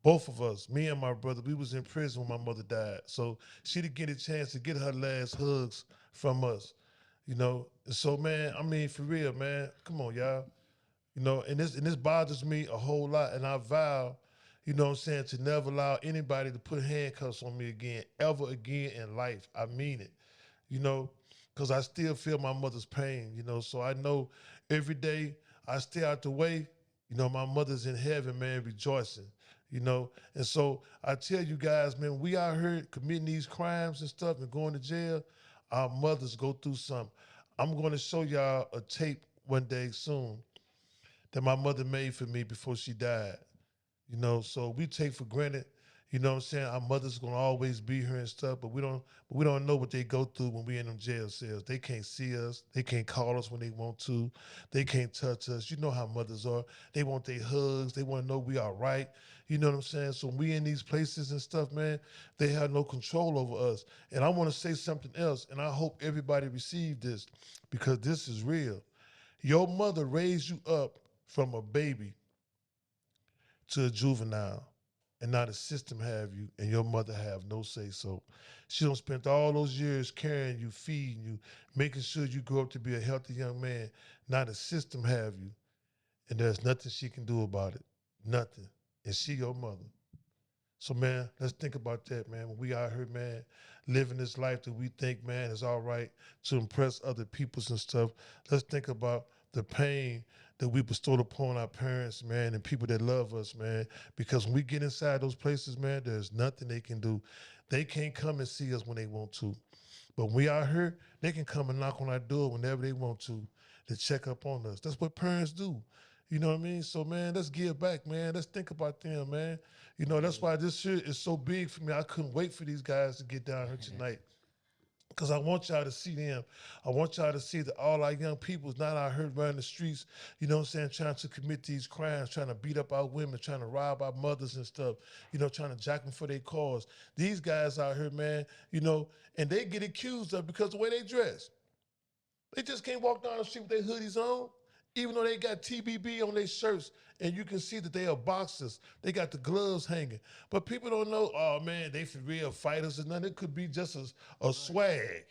Both of us, me and my brother, we was in prison when my mother died. So she didn't get a chance to get her last hugs from us, you know. And so, man, I mean, for real, man, come on, y'all. You know, and this bothers me a whole lot. And I vow, you know what I'm saying, to never allow anybody to put handcuffs on me again, ever again in life. I mean it, you know, because I still feel my mother's pain, you know. So I know every day I stay out the way, you know, my mother's in heaven, man, rejoicing, you know. And so I tell you guys, man, we out here committing these crimes and stuff and going to jail, our mothers go through something. I'm going to show y'all a tape one day soon that my mother made for me before she died. You know, so we take for granted, you know what I'm saying, our mother's gonna always be here and stuff, but we don't know what they go through when we in them jail cells. They can't see us, they can't call us when they want to, they can't touch us. You know how mothers are. They want their hugs, they want to know we are right. You know what I'm saying? So when we in these places and stuff, man, they have no control over us. And I want to say something else, and I hope everybody receive this because this is real. Your mother raised you up from a baby to a juvenile, and now the system have you, and your mother have no say so. She don't spent all those years carrying you, feeding you, making sure you grow up to be a healthy young man. Now the system have you, and there's nothing she can do about it. Nothing. And she your mother. So, man, let's think about that, man. When we out here, man, living this life that we think, man, is all right to impress other peoples and stuff, let's think about the pain that we bestowed upon our parents, man, and people that love us, man. Because when we get inside those places, man, there's nothing they can do. They can't come and see us when they want to. But when we out here, they can come and knock on our door whenever they want to check up on us. That's what parents do. You know what I mean? So, man, let's give back, man. Let's think about them, man. You know, that's why this shit is so big for me. I couldn't wait for these guys to get down here tonight. Because I want y'all to see them. I want y'all to see that all our young people is not out here running the streets, you know what I'm saying, trying to commit these crimes, trying to beat up our women, trying to rob our mothers and stuff, you know, trying to jack them for their cause. These guys out here, man, you know, and they get accused of because of the way they dress. They just can't walk down the street with their hoodies on, even though they got TBB on their shirts, and you can see that they are boxers. They got the gloves hanging. But people don't know, oh man, they for real fighters or nothing. It could be just a swag.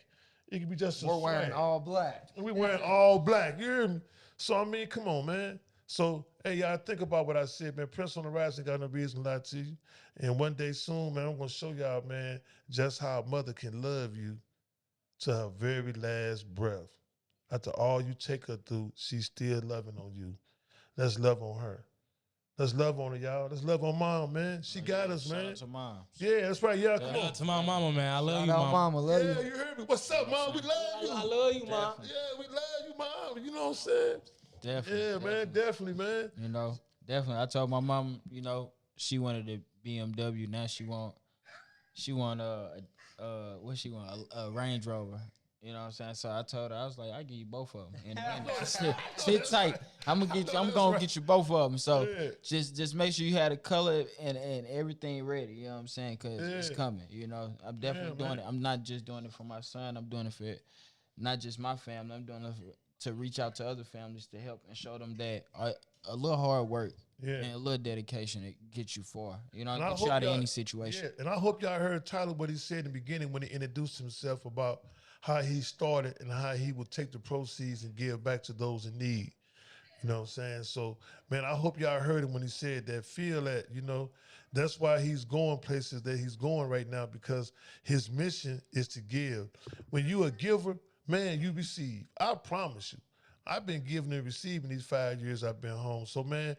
It could be just a We're swag. wearing all black. And we wearing all black. You hear me? So, I mean, come on, man. So, hey, y'all, think about what I said, man. Prince on the Rise ain't got no reason to lie to you. And one day soon, man, I'm going to show y'all, man, just how a mother can love you to her very last breath. After all you take her through, she's still loving on you. Let's love on her. Let's love on her, y'all. Let's love on mom, man. She got us, Shout man. out to mom. Yeah, that's right. Yeah, come Shout on. out to my mama, man. I love Shout you, out, mama. mama. Love Yeah, you. you heard me. What's up, mom? We love you. I love you, mom. Definitely. Yeah, we love you, mom. You know what I'm saying? Definitely. Yeah, man, definitely, man. You know, definitely. I told my mom, you know, she wanted a BMW. Now she want what she want, a Range Rover. You know what I'm saying? So I told her, I was like, I give you both of them. And sit tight. I'm gonna get you both of them. So Yeah. just make sure you have the color and everything ready. You know what I'm saying? Cause it's Yeah. coming. You know, I'm definitely doing man. it. I'm not just doing it for my son. I'm doing it for not just my family. I'm doing it to reach out to other families to help and show them that a little hard work Yeah. and a little dedication it gets you far. You know, And I get hope you out of y'all- any situation. Yeah, and I hope y'all heard Tyler what he said in the beginning when he introduced himself about how he started and how he would take the proceeds and give back to those in need. You know what I'm saying? So, man, I hope y'all heard him when he said that. Feel that, you know, that's why he's going places that he's going right now because his mission is to give. When you a giver, man, you receive. I promise you. I've been giving and receiving these 5 years I've been home. So, man,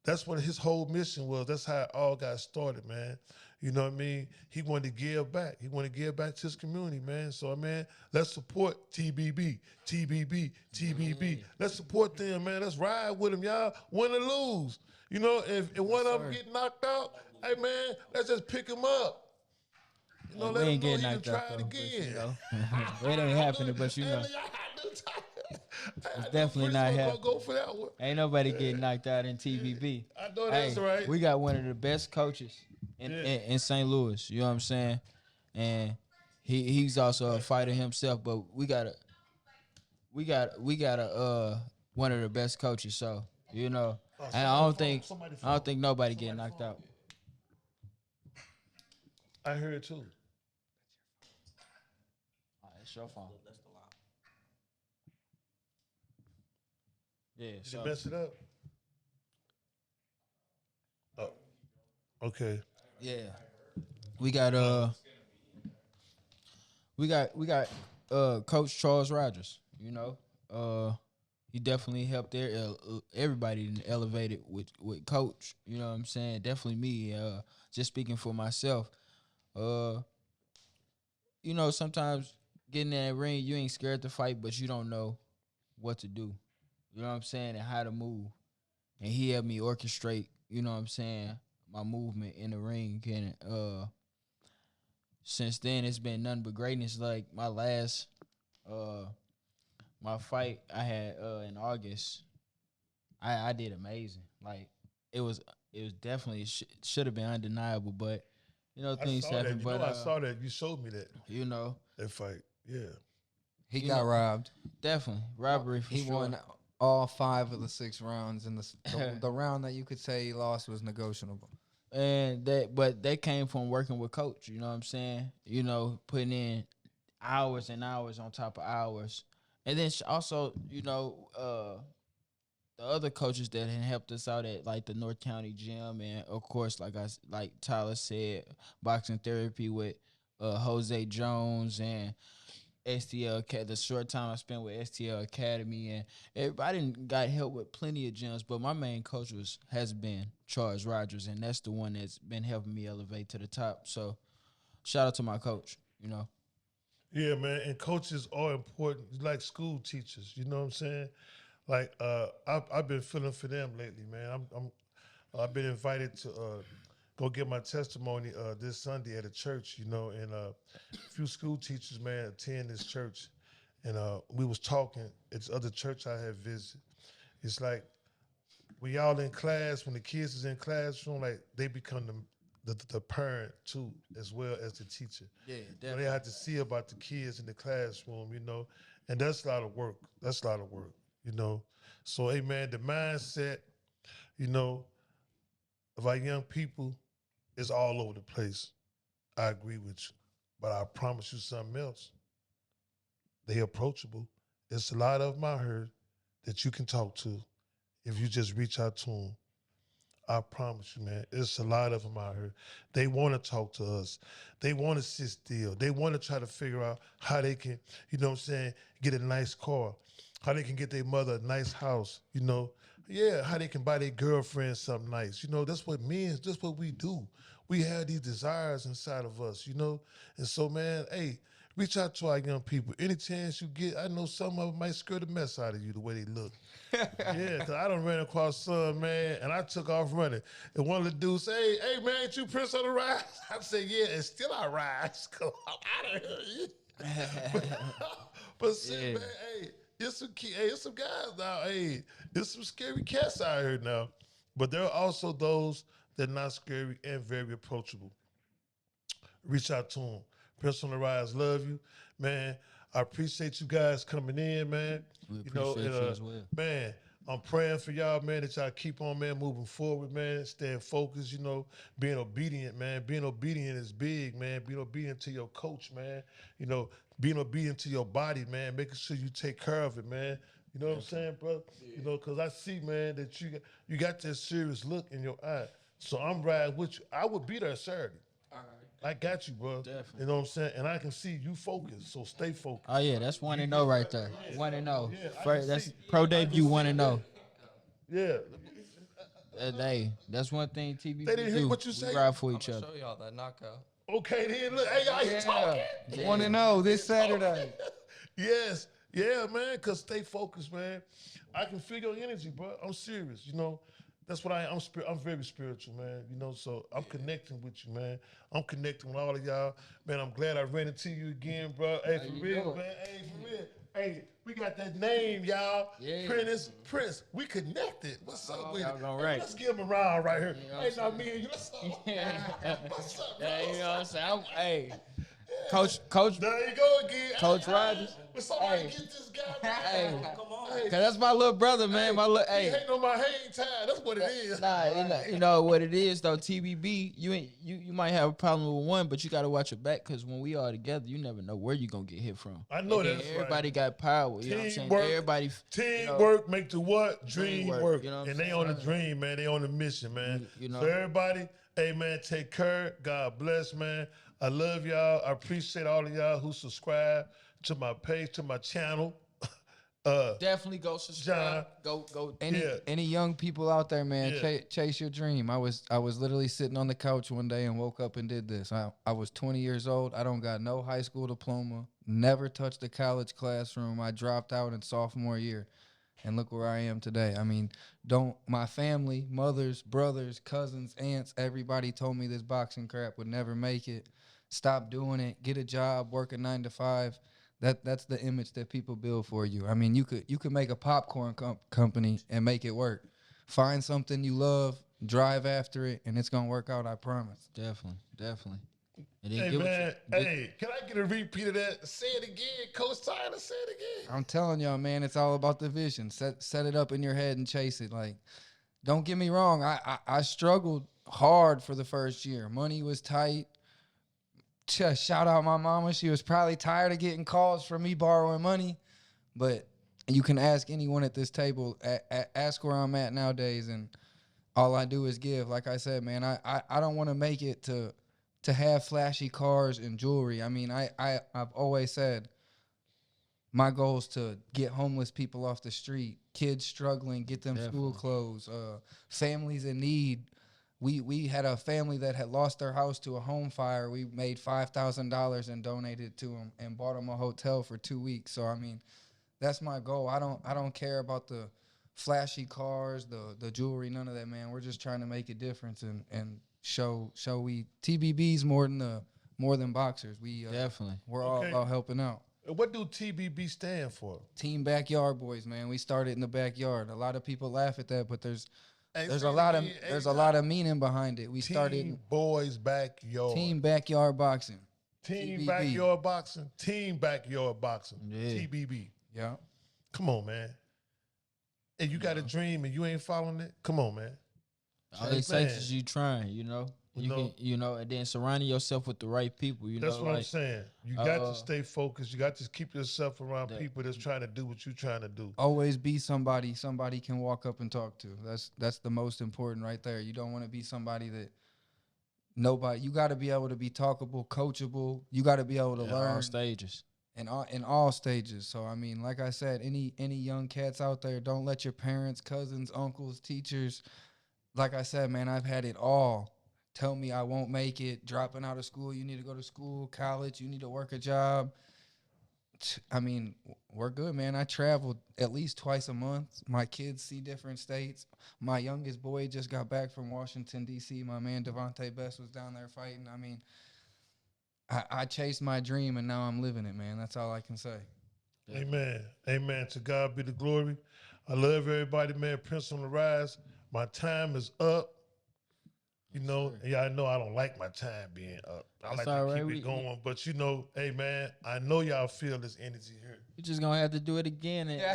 that's what his whole mission was. That's how it all got started, man. You know what I mean? He wanted to give back. He wanted to give back to his community, man. So, man, let's support TBB, TBB, TBB. Let's support them, man. Let's ride with them, y'all. Win or lose. You know, if one of them get knocked out, hey, man, let's just pick him up. You know, We let ain't him know getting he can knocked try out it though. But, again. you know, it ain't happening. But you know, It's definitely not happening. Go for that one. ain't nobody getting knocked out in TBB. I know that's right. We got one of the best coaches in St. Louis. You know what I'm saying? And he's also a fighter himself. But we got one of the best coaches. So you know, and I don't think nobody getting knocked out. I heard too. All right, it's your phone. That's the line. Yeah. Did So you mess it up? Oh, okay. yeah, we got Coach Charles Rogers. You know, he definitely helped everybody elevated with Coach. You know what I'm saying? Definitely me. Just speaking for myself. You know, sometimes getting in that ring, you ain't scared to fight, but you don't know what to do. You know what I'm saying? And how to move. And he helped me orchestrate, you know what I'm saying, my movement in the ring. And since then it's been nothing but greatness. Like my last my fight I had in August, I did amazing. Like it was definitely should have been undeniable, but you know, I things saw that. happen. You But know, I saw that. You showed me that you know, fight. Yeah. He You got know, robbed. definitely robbery for He sure. won all 5 of the 6 rounds, and the round that you could say he lost was negotiable. And that came from working with Coach. You know what I'm saying? You know, putting in hours and hours on top of hours, and then also, you know, the other coaches that had helped us out at like the North County gym, and of course, like Tyler said, boxing therapy with Jose Jones and STL. The short time I spent with STL Academy, and everybody got help with plenty of gyms, but my main coach has been Charles Rogers, and that's the one that's been helping me elevate to the top. So shout out to my coach. You know. Yeah, man. And coaches are important, like school teachers. You know what I'm saying? Like I've been feeling for them lately, man. I've been invited to go get my testimony this Sunday at a church, you know, and a few school teachers, man, attend this church, and we was talking. It's other church I have visited. It's like we all in class. When the kids is in classroom, like they become the parent too, as well as the teacher. Yeah, So definitely. they have to see about the kids in the classroom, you know, and that's a lot of work. That's a lot of work, you know. So, hey, man, the mindset, you know, of our young people is all over the place. I agree with you, but I promise you something else. They approachable. It's a lot of them I heard that you can talk to if you just reach out to them. I promise you, man. It's a lot of them out here. They want to talk to us. They want to sit still. They want to try to figure out how they can, you know what I'm saying, get a nice car, how they can get their mother a nice house, you know, Yeah, how they can buy their girlfriend something nice. You know, that's what that's what we do. We have these desires inside of us, you know? And so, man, hey, reach out to our young people. Any chance you get, I know some of them might scare the mess out of you the way they look. Yeah, because I done ran across some, man, and I took off running. And one of the dudes say, hey, man, ain't you Prince on the rise? I said, yeah, and still I rise because I'm out of here. But see, man, hey, it's some guys now. Hey, there's some scary cats out here now. But there are also those that are not scary and very approachable. Reach out to them. Prince on the Rise, love you. Man, I appreciate you guys coming in, man. We appreciate you as well. Man, I'm praying for y'all, man, that y'all keep on, man, moving forward, man, staying focused, you know, being obedient, man. Being obedient is big, man. Being obedient to your coach, man. You know, being obedient to your body, man, making sure you take care of it, man. You know what I'm saying, bro? Yeah. You know, because I see, man, that you got that serious look in your eye. So I'm riding with you. I would be there Saturday. All right. I got you, bro. Definitely. You know what I'm saying? And I can see you focused, so stay focused. Oh yeah, that's 1-0 right there. 1-0. Yeah, I First, can that's see. pro I debut can see 1-0. Yeah. Hey, that's one thing TBB They didn't hear do. what you We say? ride for I'm each gonna other. show y'all that knockout. Okay, then look. Hey, y'all, you talking? Yeah, 1-0 this Saturday. Yes. Yeah, man, because stay focused, man. I can feel your energy, bro. I'm serious, you know. That's what I am. I'm very spiritual, man. You know, so I'm connecting with you, man. I'm connecting with all of y'all. Man, I'm glad I ran into you again, bro. Hey, for real, man. Hey, for real. Hey, we got that name, y'all. Yeah. Prince. We connected. What's up with it? y'all gonna Hey, rank. let's give him a round right here. know Hey, what now me and you, let's What's up, bro? Yeah, you know what I'm saying? Hey, Coach, There you go again. Coach Hey, Rogers. When somebody Hey. get this guy, Hey, Come on. hey, cause that's my little brother, man. My little, he hey. hating on my hang time. That's what it is. Nah, you know what it is though. TBB, you might have a problem with one, but you gotta watch your back because when we all together, you never know where you gonna get hit from. I know And then that's everybody right. got power. You know what I'm saying? Teamwork. Everybody, Teamwork make the what? Dream Dream work, work. you know what I'm And they saying? on the dream, man. They on the mission, man. You know. So everybody, hey, man, take care. God bless, man. I love y'all. I appreciate all of y'all who subscribe to my page, to my channel. Definitely go subscribe. John. Go. Any young people out there, man, Yeah. chase your dream. I was literally sitting on the couch one day and woke up and did this. I was 20 years old. I don't got no high school diploma. Never touched a college classroom. I dropped out in sophomore year. And look where I am today. I mean, my family, mothers, brothers, cousins, aunts, everybody told me this boxing crap would never make it. Stop doing it. Get a job, work a 9 to 5. That's the image that people build for you. I mean, you could make a popcorn company and make it work. Find something you love, drive after it, and it's gonna work out. I promise. Definitely. And then Hey, give man. it to, Hey, can I get a repeat of that? Say it again. Coach Tyler, say it again. I'm telling y'all, man, it's all about the vision. Set it up in your head and chase it. Like, don't get me wrong. I struggled hard for the first year. Money was tight. Shout out my mama. She was probably tired of getting calls from me borrowing money. But you can ask anyone at this table. Ask where I'm at nowadays, and all I do is give. Like I said, man, I don't want to make it to have flashy cars and jewelry. I mean, I've always said my goal is to get homeless people off the street, kids struggling, get them school clothes, families in need. We had a family that had lost their house to a home fire. We made $5,000 and donated to them and bought them a hotel for 2 weeks. So I mean, that's my goal. I don't care about the flashy cars, the jewelry, none of that, man. We're just trying to make a difference and show we TBB's more than boxers. We Definitely. we're all Okay. about helping out. What do TBB stand for? Team Backyard Boys, man. We started in the backyard. A lot of people laugh at that, but there's Hey, a say it lot again. of Hey, a lot of meaning behind it. We started Team Boys Backyard. Team Backyard Boxing. Team TBB. Backyard Boxing. Team Backyard Boxing. Yeah. TBB. Yeah. Come on, man. Hey, you got a dream and you ain't following it? Come on, man. all Hey, it takes man. is you trying. You know. You know. And then surrounding yourself with the right people. You That's know, what I'm like saying. You got to stay focused. You got to keep yourself around people that's trying to do what you're trying to do. Always be somebody can walk up and talk to. That's the most important right there. You don't want to be somebody that nobody. You got to be able to be talkable, coachable. You got to be able to at learn. all stages. in all stages. So I mean, like I said, any young cats out there, don't let your parents, cousins, uncles, teachers, like I said, man, I've had it all. Tell me I won't make it, dropping out of school, you need to go to school, college, you need to work a job. I mean, we're good, man. I travel at least twice a month. My kids see different states. My youngest boy just got back from Washington, D.C. My man Devontae Best was down there fighting. I mean, I chased my dream, and now I'm living it, man. That's all I can say. Amen. Amen. To God be the glory. I love everybody, man. Prince on the Rise. My time is up. You know, yeah, I know I don't like my time being up. I like all to right. keep it going. But you know, hey man, I know y'all feel this energy here. We just gonna have to do it again. And, Yeah.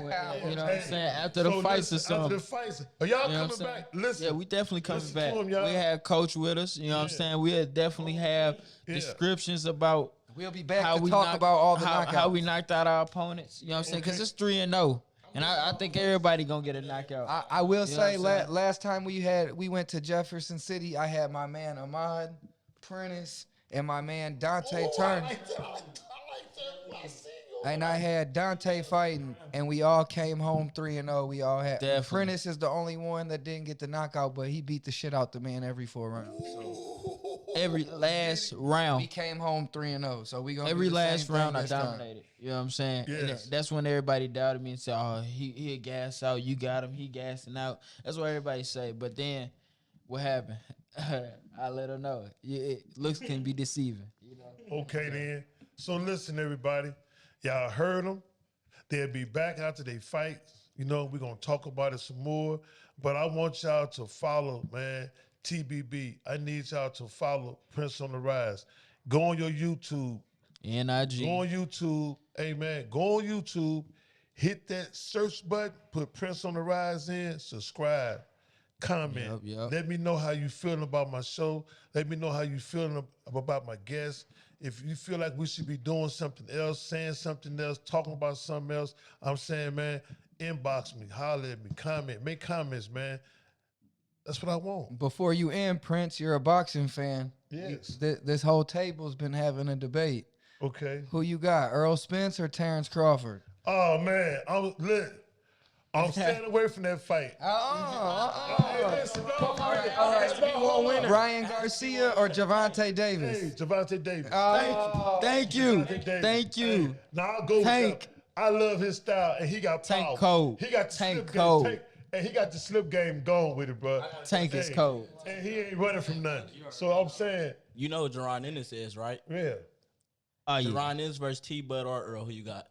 you know what I'm Hey, saying? After the fights or listen, something. After the fights, are y'all You know what I'm coming saying? back? Listen. Yeah, we definitely coming Listen back. to 'em, y'all. We had Coach with us. You know what I'm Yeah. saying? We'll definitely have Yeah. descriptions about We'll be back how to we talk knocked- about all the how, knockouts. how we knocked out our opponents. You know what I'm saying? Because Okay. it's 3-0. And I think everybody gonna get a knockout. I will You know say, what I'm saying? last time we went to Jefferson City, I had my man Ahmad Prentice and my man Dante Turner. And I had Dante fighting, and we all came home 3-0. We all had Definitely. Prentice is the only one that didn't get the knockout, but he beat the shit out the man every 4 rounds. So Every last round. we came home 3-0. So we gonna Every do the last same thing round I this time. dominated. You know what I'm saying? And Yes. that's when everybody doubted me and said, "Oh, he gas out. You got him. He gassing out." That's what everybody say. But then, what happened? I let her know. Looks can be deceiving. You know. Okay then. So listen, everybody. Y'all heard them. They'll be back after they fight. You know, we're gonna talk about it some more. But I want y'all to follow, man, TBB. I need y'all to follow Prince on the Rise. Go on your YouTube. NIG. Go on YouTube. Hey man, go on YouTube. Hit that search button. Put Prince on the Rise in. Subscribe. Comment. Yup. Let me know how you feeling about my show. Let me know how you feeling about my guests. If you feel like we should be doing something else, saying something else, talking about something else, I'm saying, man, inbox me, holler at me, comment, make comments, man. That's what I want. Before you end, Prince, you're a boxing fan. Yes. This whole table's been having a debate. Okay. Who you got, Earl Spence or Terrence Crawford? Oh man, I'm staying away from that fight. Hey, listen, no, Ryan Garcia or Javante Davis? Hey, Javante Davis. Thank you. Javante Davis. Thank you. Hey, now I'll go with Tank. that. I love his style, and he got Tank power. cold. He got the Tank slip cold. game. And he got the slip game going with it, bro. Tank is cold. And he ain't running from nothing. So I'm saying, You know what Jerron Ennis is, right? yeah. Oh yeah. Jerron Ennis versus T-Bud or Earl. Who you got?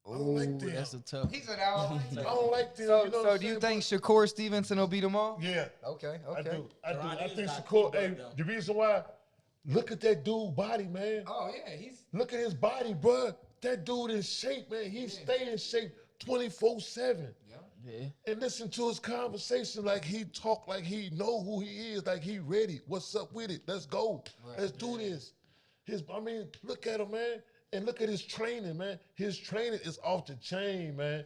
I don't like them. That's a tough. He's an out. I don't like them. So, you know what so I'm do you saying? think Shakur Stevenson will beat them all? Yeah. Okay, I okay. do. I Jerron Ennis think got Shakur, T-Bud, hey, though. the reason why, look at that dude body, man. Oh yeah, he's Look at his body, bro. That dude in shape, man. He stay in shape 24/7. Yeah. And listen to his conversation like he talk like he know who he is, like he ready. What's up with it? Let's go. Let's do this. Look at him, man. And look at his training, man. His training is off the chain, man.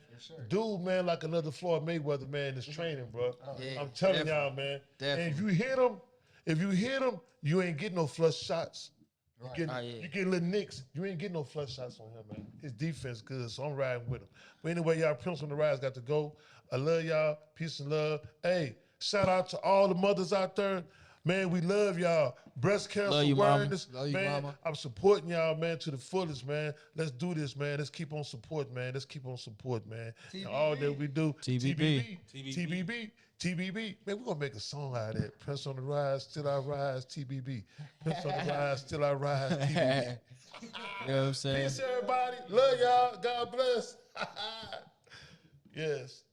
Dude, man, like another Floyd Mayweather, man, is training, bro. Yeah, I'm telling y'all, man. And if you hit him, you ain't getting no flush shots. You getting little nicks. You ain't getting no flush shots on him, man. His defense good, so I'm riding with him. But anyway, y'all, Prince on the Rise got to go. I love y'all. Peace and love. Hey, shout out to all the mothers out there. Man, we love y'all. Breast cancer Love you, mama. awareness. Love you, man, mama. I'm supporting y'all, man, to the fullest, man. Let's do this, man. Let's keep on supporting, man. Let's keep on supporting, man. And all that we do. TBB. TBB. Man, we're going to make a song out of that. Prince on the Rise, still I rise, TBB. Prince on the Rise, still I rise, TBB. You know what I'm saying? Peace, everybody. Love y'all. God bless. Yes.